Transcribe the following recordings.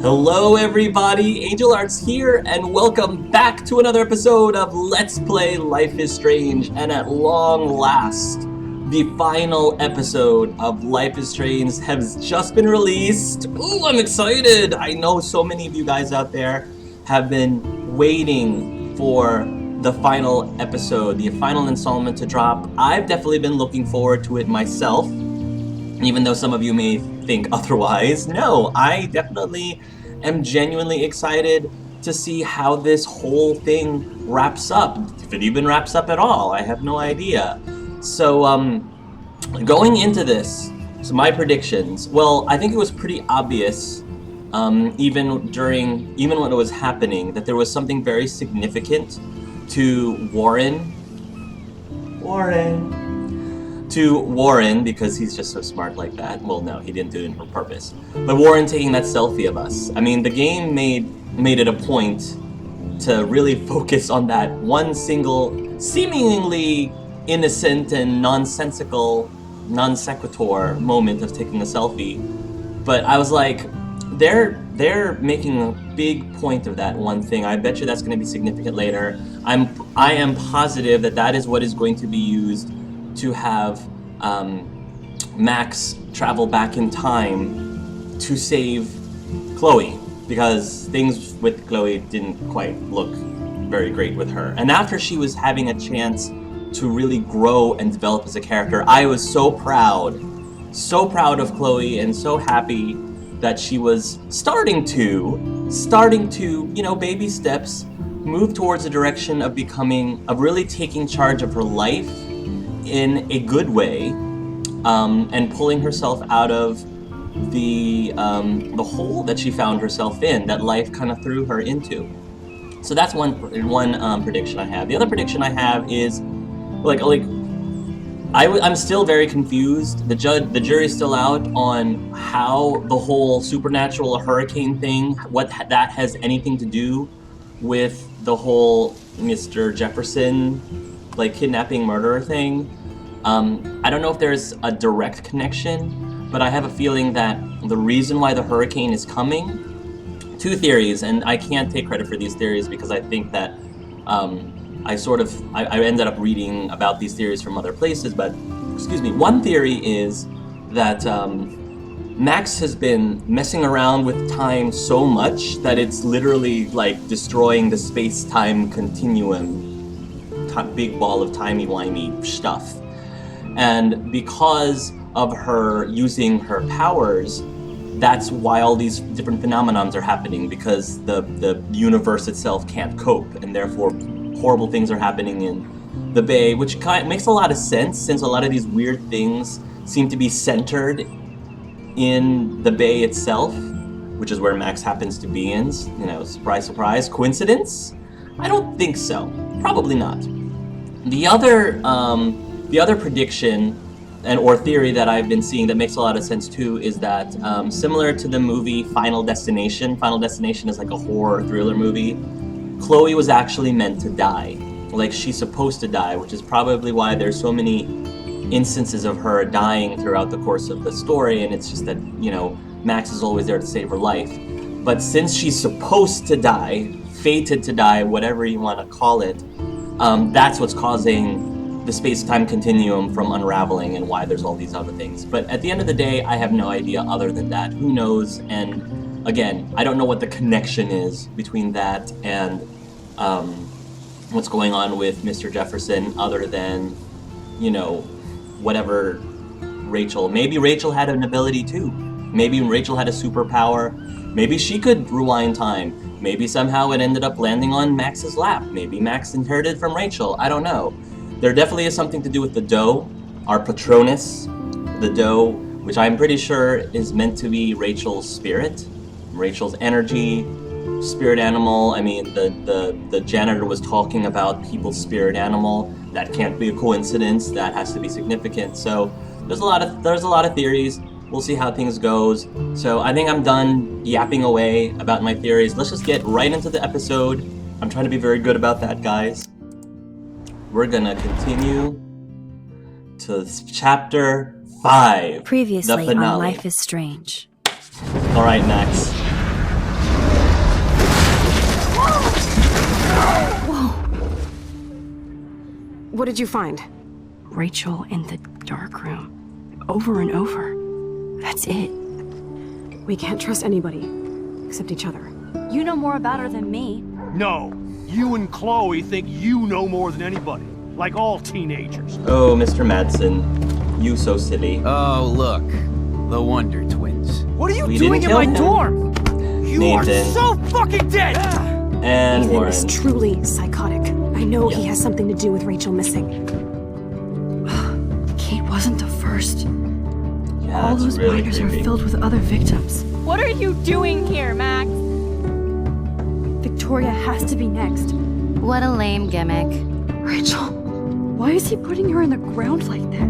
Hello everybody, Angel Arts here, and welcome back to another episode of Let's Play Life is Strange. And at long last, the final episode of Life is Strange has just been released. Ooh, I'm excited! I know so many of you guys out there have been waiting for the final episode, the final installment to drop. I've definitely been looking forward to it myself. Even though some of you may think otherwise, no, I definitely am genuinely excited to see how this whole thing wraps up. If it even wraps up at all, I have no idea. So, going into this, so my predictions, well, I think it was pretty obvious, even when it was happening, that there was something very significant to Warren, because he's just so smart like that. Well, no, he didn't do it on purpose. But Warren taking that selfie of us. I mean, the game made it a point to really focus on that one single, seemingly innocent and nonsensical, non sequitur moment of taking a selfie. But I was like, they're making a big point of that one thing. I bet you that's going to be significant later. I am positive that is what is going to be used to have Max travel back in time to save Chloe, because things with Chloe didn't quite look very great with her. And after she was having a chance to really grow and develop as a character, I was so proud of Chloe and so happy that she was starting to, baby steps, move towards the direction of really taking charge of her life in a good way, and pulling herself out of the hole that she found herself in, that life kind of threw her into. So that's one prediction I have. The other prediction I have is, I'm still very confused. The jury's still out on how the whole supernatural hurricane thing, what that has anything to do with the whole Mr. Jefferson kidnapping murderer thing. I don't know if there's a direct connection, but I have a feeling that the reason why the hurricane is coming, two theories, and I can't take credit for these theories because I think that I ended up reading about these theories from other places, but one theory is that Max has been messing around with time so much that it's literally destroying the space-time continuum, big ball of timey-wimey stuff. And because of her using her powers, that's why all these different phenomenons are happening, because the universe itself can't cope, and therefore horrible things are happening in the Bay, which makes a lot of sense, since a lot of these weird things seem to be centered in the Bay itself, which is where Max happens to be in. Surprise, surprise. Coincidence? I don't think so. Probably not. The other prediction or theory that I've been seeing that makes a lot of sense too is that, similar to the movie Final Destination is like a horror thriller movie, Chloe was actually meant to die. She's supposed to die, which is probably why there's so many instances of her dying throughout the course of the story, and it's just that, Max is always there to save her life. But since she's supposed to die, fated to die, whatever you want to call it, that's what's causing the space-time continuum from unraveling, and why there's all these other things. But at the end of the day, I have no idea other than that. Who knows? And again, I don't know what the connection is between that and what's going on with Mr. Jefferson, other than, whatever Rachel. Maybe Rachel had an ability too. Maybe Rachel had a superpower. Maybe she could rewind time. Maybe somehow it ended up landing on Max's lap. Maybe Max inherited from Rachel. I don't know. There definitely is something to do with the doe, our Patronus, the doe, which I'm pretty sure is meant to be Rachel's spirit, Rachel's energy, spirit animal. I mean, the janitor was talking about people's spirit animal. That can't be a coincidence. That has to be significant. So there's a lot of theories. We'll see how things goes. So I think I'm done yapping away about my theories. Let's just get right into the episode. I'm trying to be very good about that, guys. We're gonna continue to chapter 5. Previously the finale. on Life is Strange. All right, Max. Whoa. What did you find? Rachel in the dark room. Over and over. That's it. We can't trust anybody, except each other. You know more about her than me. No. You and Chloe think you know more than anybody. Like all teenagers. Oh, Mr. Madsen. You so silly. Oh, look. The Wonder Twins. What are you We doing didn't in my kill him. dorm? You Nathan. are so fucking dead! And Nathan Warren. is truly psychotic. I know he has something to do with Rachel missing. Kate wasn't the first. Yeah, All that's those really binders creepy. are filled with other victims. What are you doing here, Max? Victoria has to be next. What a lame gimmick. Rachel, why is he putting her in the ground like that?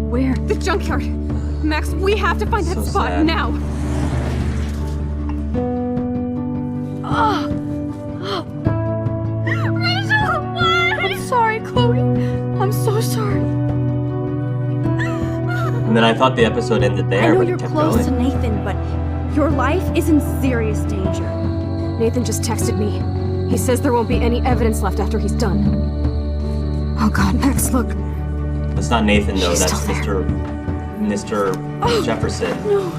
Where? The junkyard! Max, we have to find that So spot sad. now! Rachel, what? I'm sorry, Chloe. I'm so sorry. And then I thought the episode ended there, I know but you're it kept close going. to Nathan, but your life is in serious danger. Nathan just texted me. He says there won't be any evidence left after he's done. Oh god, Max, look. That's not Nathan, though. She's That's still Mr. Jefferson. No.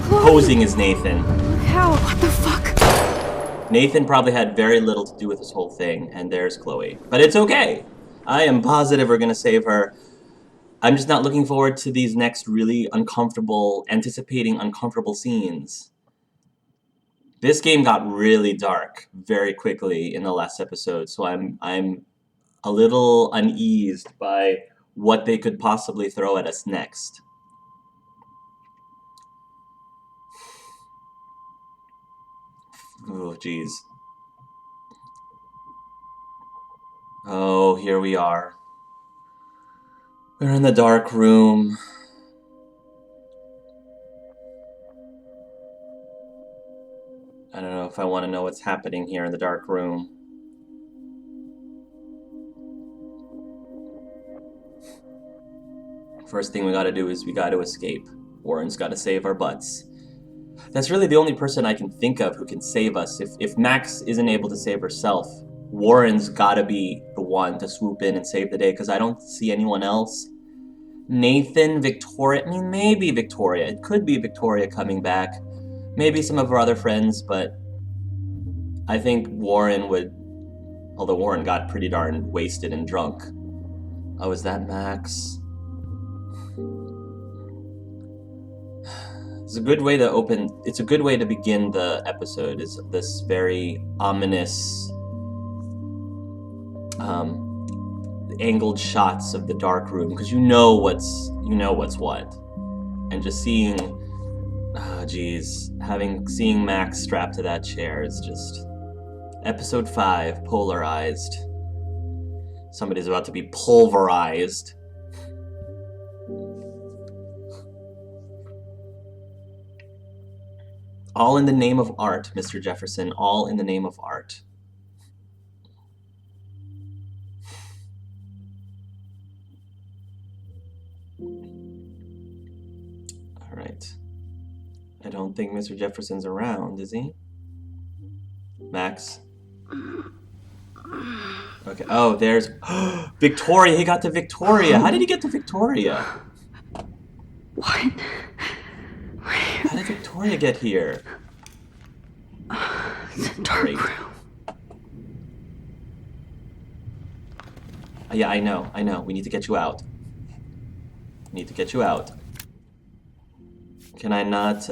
Chloe, Posing as Nathan. how? What the fuck? Nathan probably had very little to do with this whole thing, and there's Chloe. But it's okay. I am positive we're gonna save her. I'm just not looking forward to these next really anticipating uncomfortable scenes. This game got really dark very quickly in the last episode, so I'm a little uneased by what they could possibly throw at us next. Oh, jeez. Oh, here we are. We're in the dark room. I don't know if I want to know what's happening here in the dark room. First thing we gotta do is we gotta escape. Warren's gotta save our butts. That's really the only person I can think of who can save us. If Max isn't able to save herself, Warren's gotta be the one to swoop in and save the day, because I don't see anyone else. Nathan, Victoria, I mean, maybe Victoria. It could be Victoria coming back. Maybe some of her other friends, but I think Warren would, although Warren got pretty darn wasted and drunk. Oh, is that Max? It's a good way to begin the episode, is this very ominous angled shots of the dark room, because you know what's what. And just seeing seeing Max strapped to that chair is just episode 5, Polarized. Somebody's about to be pulverized. All in the name of art, Mr. Jefferson. All in the name of art. All right. I don't think Mr. Jefferson's around, is he? Max? Okay. Oh, there's Victoria. He got to Victoria. How did he get to Victoria? What? How did Victoria get here? The dark Great. room. Yeah, I know. We need to get you out. Can I not,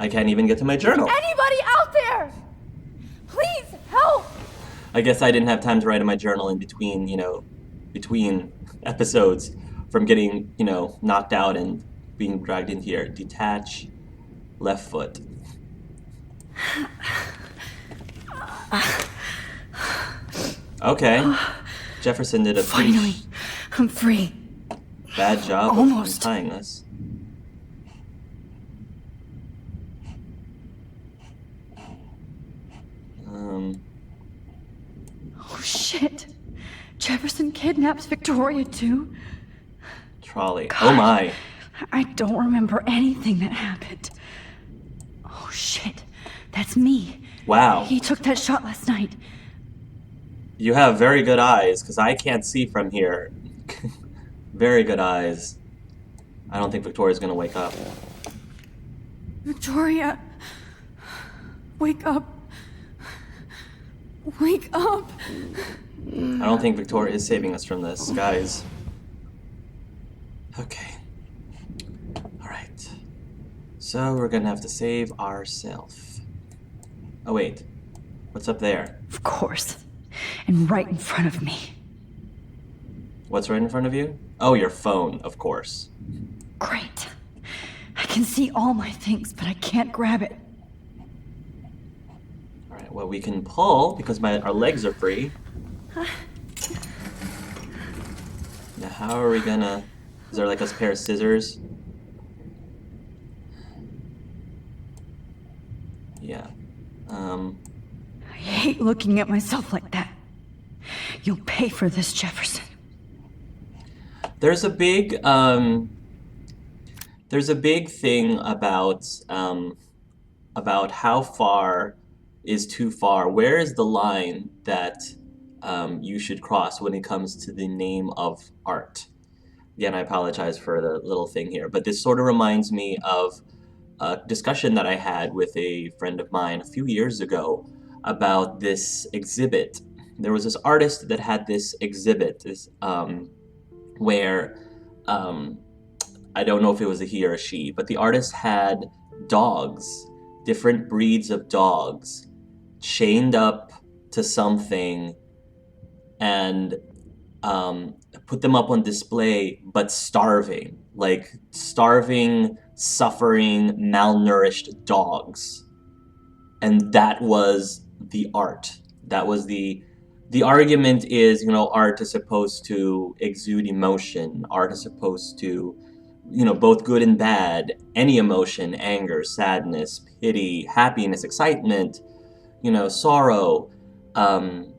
I can't even get to my journal. Anybody out there? Please help! I guess I didn't have time to write in my journal in between, between episodes from getting, knocked out and being dragged in here. Detach left foot. Okay. Jefferson did a pretty Finally, I'm free. bad job Almost. of untying us. Oh shit. Jefferson kidnaps Victoria too? Trolley. God. Oh my. I don't remember anything that happened. Oh shit. That's me. Wow. He took that shot last night. You have very good eyes, because I can't see from here. Very good eyes. I don't think Victoria's gonna wake up. Victoria. Wake up. Wake up. I don't think Victoria is saving us from this, guys. Okay. Alright. So we're gonna have to save ourselves. Oh wait. What's up there? Of course. And right in front of me. What's right in front of you? Oh, your phone, of course. Great. I can see all my things, but I can't grab it. Alright, well we can pull, because our legs are free. Now how are we gonna... Is there like a pair of scissors? Yeah. I hate looking at myself like that. You'll pay for this, Jefferson. There's a big thing about how far is too far. Where is the line that you should cross when it comes to the name of art? Again, I apologize for the little thing here, but this sort of reminds me of a discussion that I had with a friend of mine a few years ago about this exhibit. There was this artist that had this exhibit, where I don't know if it was a he or a she, but the artist had dogs, different breeds of dogs, chained up to something and put them up on display, but starving, like starving, suffering, malnourished dogs. And that was the art. That was the argument is, art is supposed to exude emotion. Art is supposed to, both good and bad, any emotion, anger, sadness, pity, happiness, excitement, sorrow. And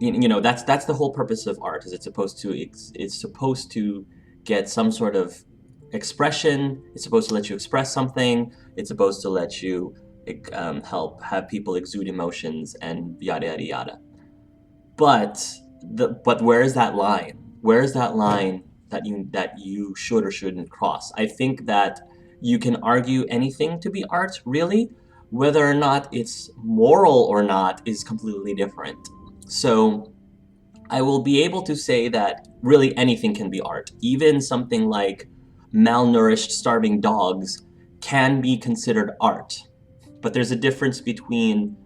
that's the whole purpose of art. Is it's supposed to get some sort of expression. It's supposed to let you express something. It's supposed to let you help have people exude emotions and yada yada yada. But where is that line? Where is that line that you should or shouldn't cross? I think that you can argue anything to be art, really. Whether or not it's moral or not is completely different. So I will be able to say that really anything can be art. Even something like malnourished, starving dogs can be considered art. But there's a difference between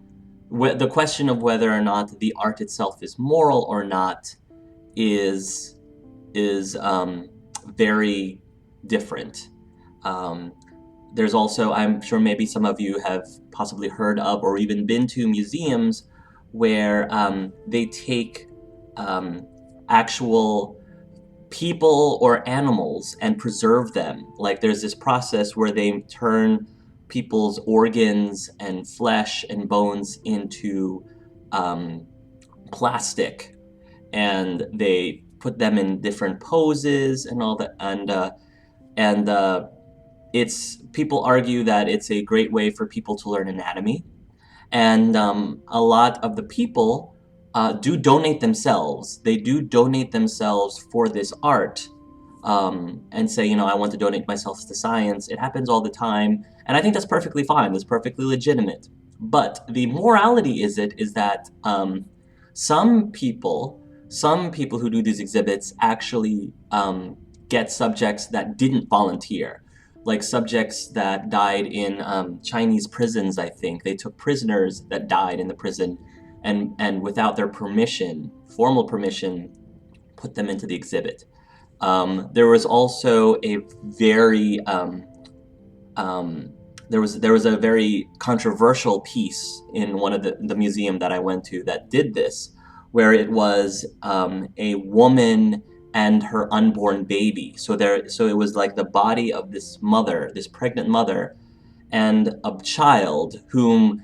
the question of whether or not the art itself is moral or not is very different. There's also, I'm sure maybe some of you have possibly heard of or even been to museums where they take actual people or animals and preserve them. Like there's this process where they turn people's organs and flesh and bones into plastic, and they put them in different poses and all that, and it's, people argue that it's a great way for people to learn anatomy, and a lot of the people do donate themselves. They do donate themselves for this art, and say, I want to donate myself to science. It happens all the time, and I think that's perfectly fine. That's perfectly legitimate. But the morality is that some people who do these exhibits actually get subjects that didn't volunteer, like subjects that died in Chinese prisons. I think they took prisoners that died in the prison, and without their permission, formal permission, put them into the exhibit. There was also a very there was a very controversial piece in one of the museum that I went to that did this, where it was a woman and her unborn baby. So it was like the body of this mother, this pregnant mother, and a child whom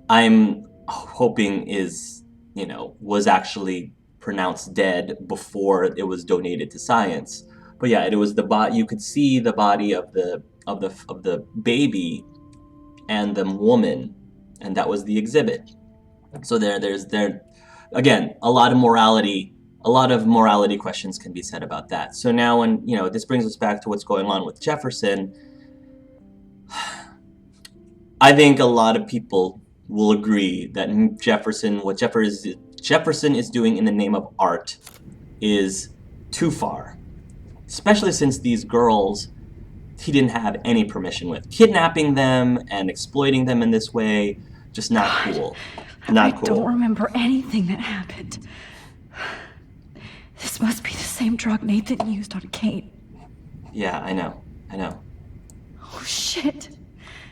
I'm hoping is, was actually pronounced dead before it was donated to science. But yeah, it was you could see the body of the baby and the woman, and that was the exhibit. So there's again, a lot of morality questions can be said about that. So now when, this brings us back to what's going on with Jefferson, I think a lot of people will agree that what Jefferson is doing in the name of art is too far. Especially since these girls, he didn't have any permission with. Kidnapping them and exploiting them in this way, just not cool. Not cool. I don't remember anything that happened. This must be the same drug Nathan used on Kate. Yeah, I know. Oh, shit.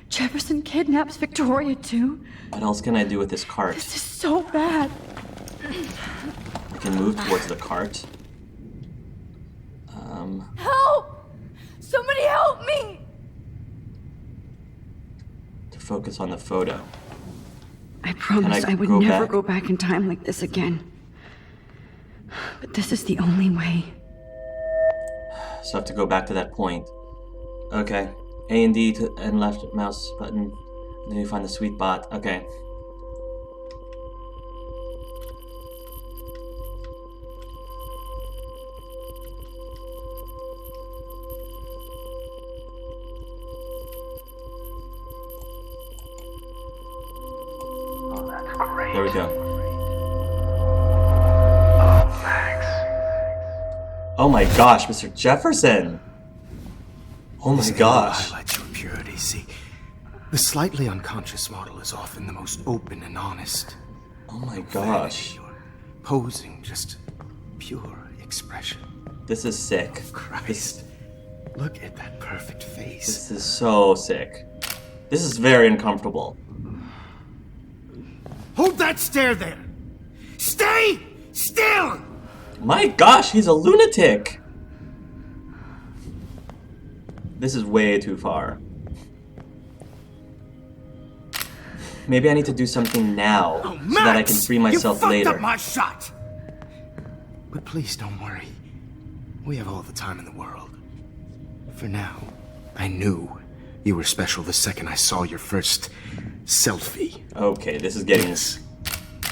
Jefferson kidnaps Victoria, too? What else can I do with this cart? This is so bad. I can move towards the cart. Help! Somebody help me! To focus on the photo. I promised I would never go back in time like this again. But this is the only way. So I have to go back to that point. Okay. A and D and left mouse button. And then you find the sweet bot. Okay. There we go. Oh, Max. Oh my gosh, Mr. Jefferson! Oh my gosh. Highlights your purity. See, the slightly unconscious model is often the most open and honest. Oh my gosh. You're posing, just pure expression. This is sick. Christ. Look at that perfect face. This is so sick. This is very uncomfortable. Hold that stare there! Stay still! My gosh, he's a lunatic! This is way too far. Maybe I need to do something now so that I can free myself you later. Up my shot. But please don't worry. We have all the time in the world. For now, I knew you were special the second I saw your first selfie. Okay, this is getting... Yes,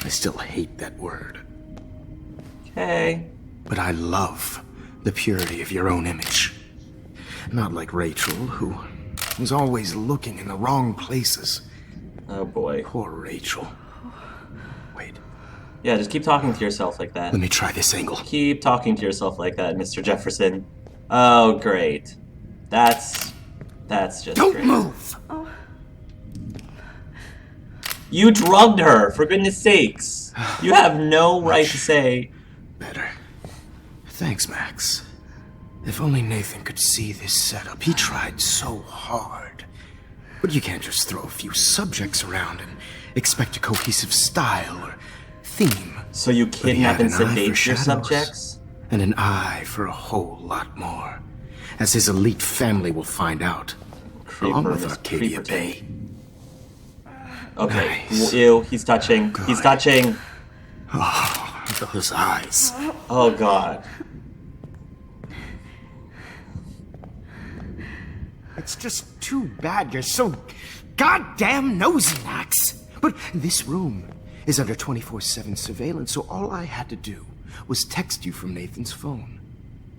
I still hate that word. Okay. But I love the purity of your own image. Not like Rachel, who was always looking in the wrong places. Oh boy. Poor Rachel. Wait, Yeah, just keep talking to yourself like that. let me try this angle. Keep talking to yourself like that, Mr. Jefferson. Oh, great. That's just Don't great. move! You drugged her, for goodness sakes. You have no right to say... Better. Thanks, Max. If only Nathan could see this setup. He tried so hard. But you can't just throw a few subjects around and expect a cohesive style or theme. So you But he kidnap had and an eye for sedate your shadows, subjects? And an eye for a whole lot more. As his elite family will find out. Along with Mr. Arcadia Creeperton. Bay. Okay. Nice. Ew, he's touching. He's Good. touching. Oh, those eyes. Oh, God. It's just too bad you're so goddamn nosy, Max. But this room is under 24/7 surveillance, so all I had to do was text you from Nathan's phone.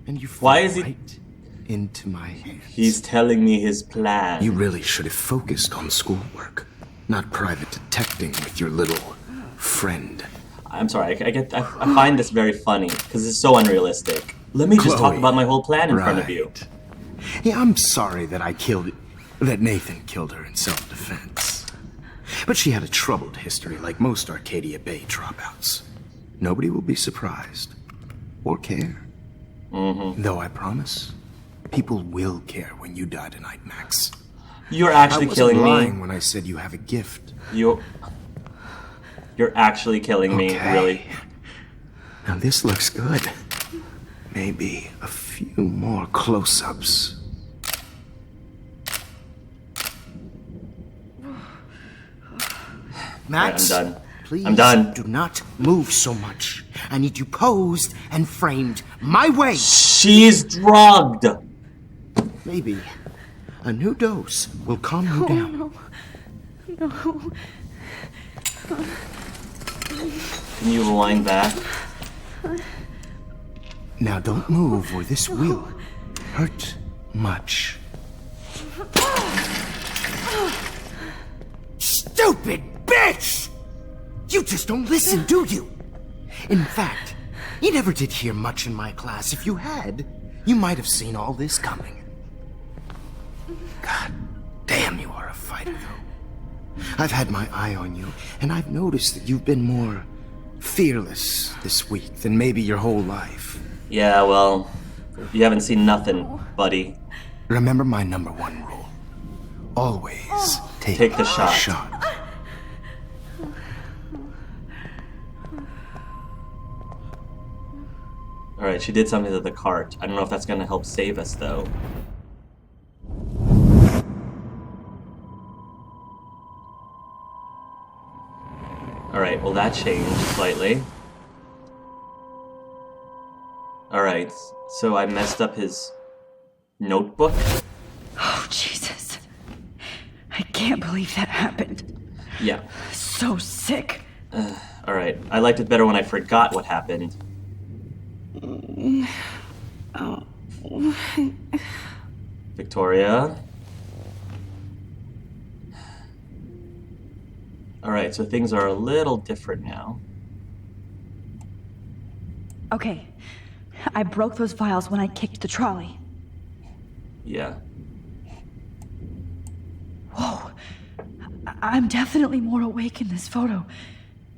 And you Why fell is he- right into my hands. He's telling me his plan. You really should have focused on schoolwork, not private detecting with your little friend. I'm sorry, I find this very funny, because it's so unrealistic. Let me just talk Chloe. about my whole plan in front of Right. you. Yeah, I'm sorry that Nathan killed her in self-defense. But she had a troubled history like most Arcadia Bay dropouts. Nobody will be surprised. Or care. Though I promise, people will care when you die tonight, Max. You're I actually wasn't killing lying me. when I said you have a gift. You're actually killing me, Okay. really. Now this looks good. Maybe a few more close-ups. Max, I'm done. please I'm done. do not move so much. I need you posed and framed my way. She's drugged. Maybe a new dose will calm you down. No. Can you rewind back? Now don't move or this will hurt much. Stupid bitch! You just don't listen, do you? In fact, you never did hear much in my class. If you had, you might have seen all this coming. God damn, you are a fighter, though. I've had my eye on you, and I've noticed that you've been more fearless this week than maybe your whole life. Yeah, well, you haven't seen nothing, buddy. Remember my number one rule. Always take the shot. Alright, she did something to the cart. I don't know if that's gonna help save us, though. Alright, well that changed slightly. Alright, so I messed up his notebook. Oh, Jesus. I can't believe that happened. Yeah. So sick. Alright, I liked it better when I forgot what happened. Oh. Victoria. Alright, so things are a little different now. Okay. I broke those vials when I kicked the trolley. Yeah. Whoa. I'm definitely more awake in this photo.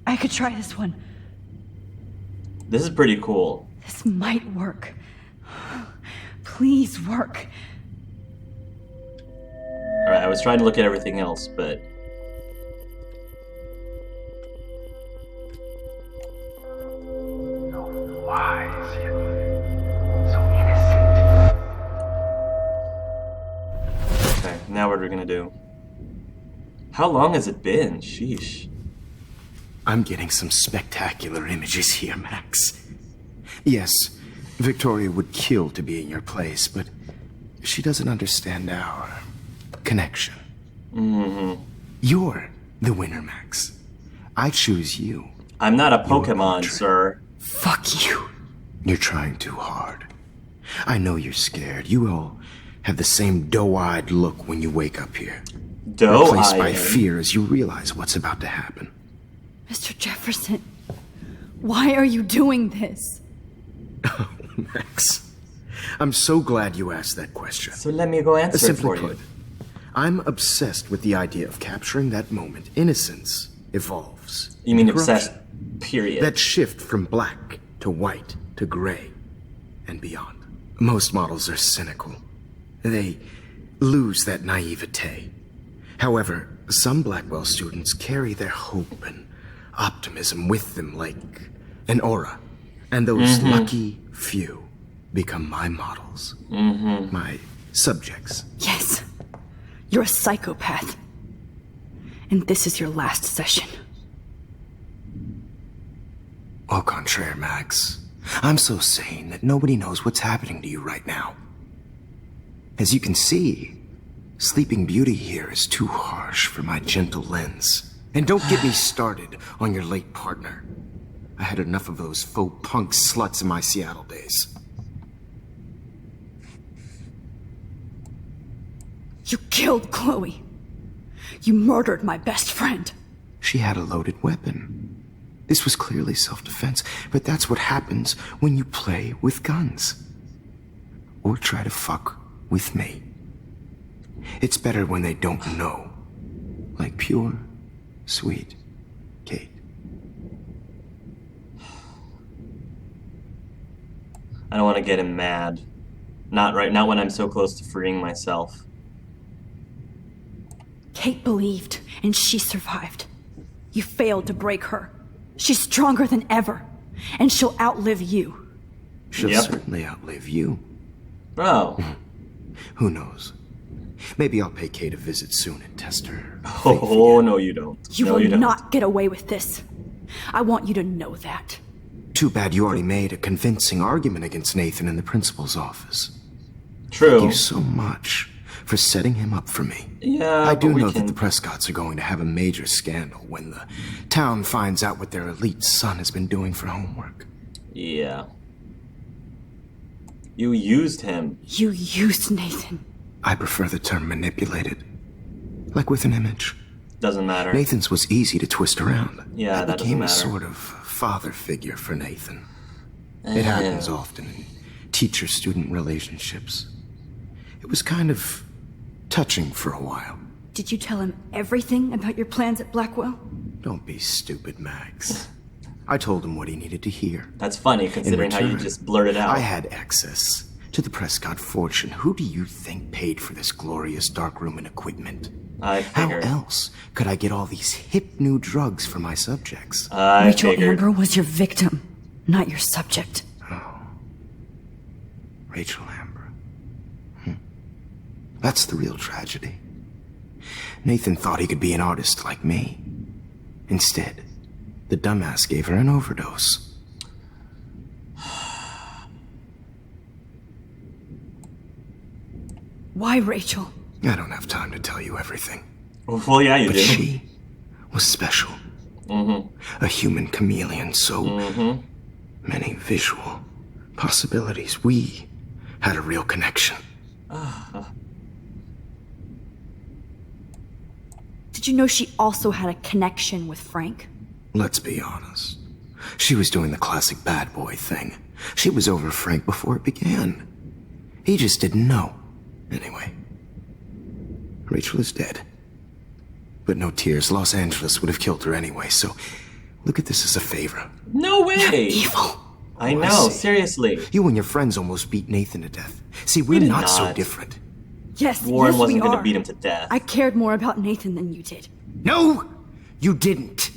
I could try this one. This is pretty cool. This might work. Please work. Alright, I was trying to look at everything else, but... So wise, yet so innocent. Okay, now what are we gonna do? How long has it been? Sheesh. I'm getting some spectacular images here, Max. Yes, Victoria would kill to be in your place, but she doesn't understand our connection. Mm-hmm. You're the winner, Max. I choose you. I'm not a Pokemon, sir. Fuck you. You're trying too hard. I know you're scared. You all have the same doe-eyed look when you wake up here. Replaced by fear as you realize what's about to happen. Mr. Jefferson, why are you doing this? Oh, Max. I'm so glad you asked that question. So let me go answer it for Simply you. put, I'm obsessed with the idea of capturing that moment. Innocence evolves. You mean Corruption. obsessed, period. That shift from black to white to gray and beyond. Most models are cynical. They lose that naivete. However, some Blackwell students carry their hope and optimism with them like an aura. And those lucky few become my models. My subjects. Yes. You're a psychopath. And this is your last session. Au contraire, Max. I'm so sane that nobody knows what's happening to you right now. As you can see, Sleeping Beauty here is too harsh for my gentle lens. And don't get me started on your late partner. I had enough of those faux punk sluts in my Seattle days. You killed Chloe. You murdered my best friend. She had a loaded weapon. This was clearly self-defense, but that's what happens when you play with guns. Or try to fuck with me. It's better when they don't know. Like pure, sweet Kate. I don't want to get him mad. Not when I'm so close to freeing myself. Kate believed, and she survived. You failed to break her. She's stronger than ever, and she'll outlive you. She'll certainly outlive you. Bro. Who knows? Maybe I'll pay Kate a visit soon and test her. Oh, no you don't. You will not get away with this. I want you to know that. Too bad you already made a convincing argument against Nathan in the principal's office. True. Thank you so much for setting him up for me. Yeah, I do know that the Prescotts are going to have a major scandal when the town finds out what their elite son has been doing for homework. Yeah. You used him. You used Nathan. I prefer the term manipulated. Like with an image. Doesn't matter. Nathan's was easy to twist around. Yeah, that doesn't matter. I became a sort of father figure for Nathan. It happens often in teacher-student relationships. It was kind of touching for a while. Did you tell him everything about your plans at Blackwell? Don't be stupid, Max. I told him what he needed to hear. That's funny, considering how you just blurted out. I had access to the Prescott fortune. Who do you think paid for this glorious darkroom and equipment? I figured. How else could I get all these hip new drugs for my subjects? Rachel Amber was your victim, not your subject. Oh. Rachel Amber. That's the real tragedy. Nathan thought he could be an artist like me. Instead, the dumbass gave her an overdose. Why Rachel? I don't have time to tell you everything. Well, yeah, you do. But she was special. A human chameleon, so many visual possibilities. We had a real connection. Did you know she also had a connection with Frank? Let's be honest. She was doing the classic bad boy thing. She was over Frank before it began. He just didn't know. Anyway, Rachel is dead. But no tears. Los Angeles would have killed her anyway, so look at this as a favor. No way! You're evil. I know, seriously. You and your friends almost beat Nathan to death. See, we're not so different. Yes, Warren yes, wasn't we going to are. beat him to death. I cared more about Nathan than you did. No, you didn't.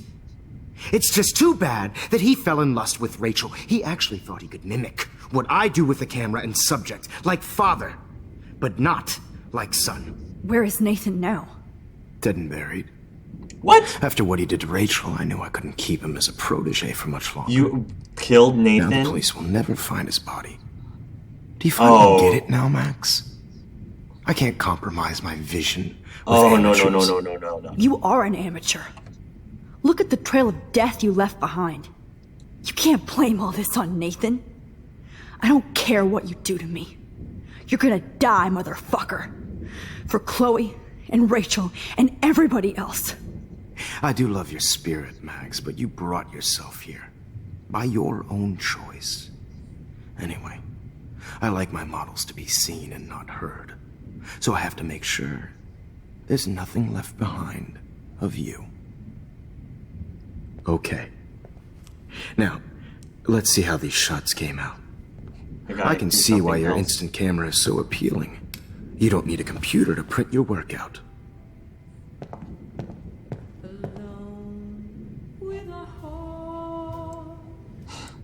It's just too bad that he fell in lust with Rachel. He actually thought he could mimic what I do with the camera and subject, like father, but not like son. Where is Nathan now? Dead and buried. What? After what he did to Rachel, I knew I couldn't keep him as a protege for much longer. You killed Nathan? Now the police will never find his body. Do you finally get it now, Max? I can't compromise my vision with amateurs. No. You are an amateur. Look at the trail of death you left behind. You can't blame all this on Nathan. I don't care what you do to me. You're gonna die, motherfucker. For Chloe and Rachel and everybody else. I do love your spirit, Max, but you brought yourself here. By your own choice. Anyway, I like my models to be seen and not heard. So I have to make sure there's nothing left behind of you. Okay. Now, let's see how these shots came out. I can see why your instant camera is so appealing. You don't need a computer to print your work out.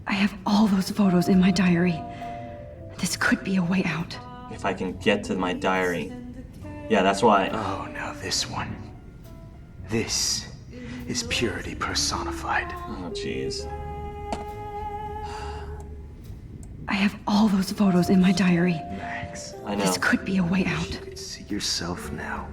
I have all those photos in my diary. This could be a way out. If I can get to my diary. Yeah, that's why. Oh, now this one. This is purity personified. Oh, jeez. I have all those photos in my diary. Max, I know. This could be a way out. you could see yourself now.